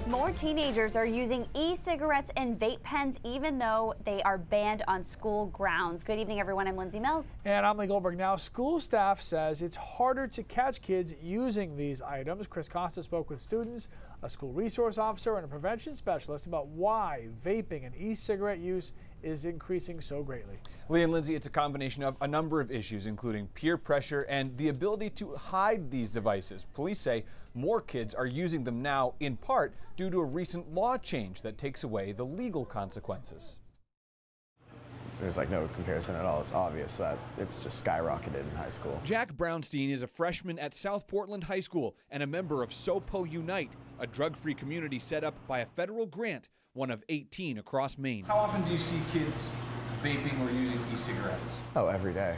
More teenagers are using e-cigarettes and vape pens even though they are banned on school grounds. Good evening, everyone. I'm Lindsay Mills. And I'm Lee Goldberg. Now, school staff says it's harder to catch kids using these items. Costa spoke with students, a school resource officer, and a prevention specialist about why vaping and e-cigarette use is increasing so greatly. Lee and Lindsay, it's a combination of a number of issues, including peer pressure and the ability to hide these devices. Police say more kids are using them now, in part due to a recent law change that takes away the legal consequences. There's no comparison at all. It's obvious that it's just skyrocketed in high school. Jack Brownstein is a freshman at South Portland High School and a member of SoPo Unite, a drug-free community set up by a federal grant, one of 18 across Maine. How often do you see kids vaping or using e-cigarettes? Oh, every day.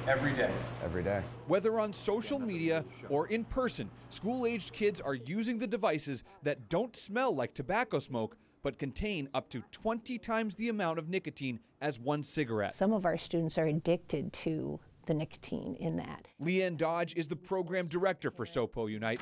Every day? Every day. Whether on social media or in person, school-aged kids are using the devices that don't smell like tobacco smoke but contain up to 20 times the amount of nicotine as one cigarette. Some of our students are addicted to the nicotine in that. Leanne Dodge is the program director for SoPo Unite.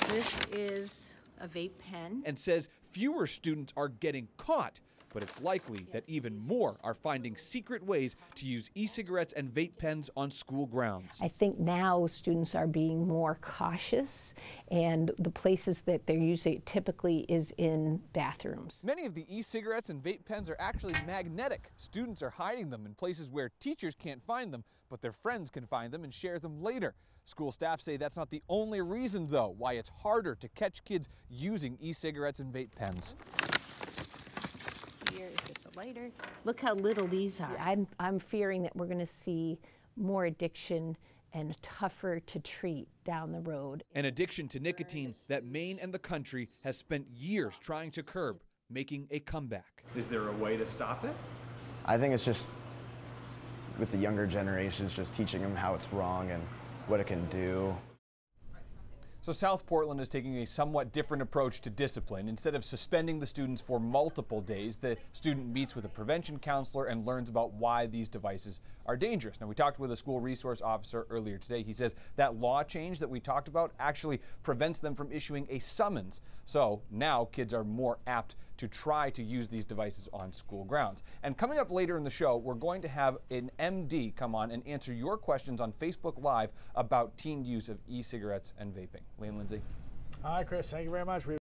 This is a vape pen. And says fewer students are getting caught, but it's likely that even more are finding secret ways to use e-cigarettes and vape pens on school grounds. I think now students are being more cautious, and the places that they're using it typically is in bathrooms. Many of the e-cigarettes and vape pens are actually magnetic. Students are hiding them in places where teachers can't find them, but their friends can find them and share them later. School staff say that's not the only reason, though, why it's harder to catch kids using e-cigarettes and vape pens. Here is just a lighter. Look how little these are. I'm fearing that we're going to see more addiction and tougher to treat down the road. An addiction to nicotine that Maine and the country has spent years trying to curb, making a comeback. Is there a way to stop it? I think it's just, with the younger generations, just teaching them how it's wrong and what it can do. So South Portland is taking a somewhat different approach to discipline. Instead of suspending the students for multiple days, the student meets with a prevention counselor and learns about why these devices are dangerous. Now, we talked with a school resource officer earlier today. He says that law change that we talked about actually prevents them from issuing a summons. So now kids are more apt to try to use these devices on school grounds. And coming up later in the show, we're going to have an MD come on and answer your questions on Facebook Live about teen use of e-cigarettes and vaping. Lee and Lindsay. All right, Chris, thank you very much.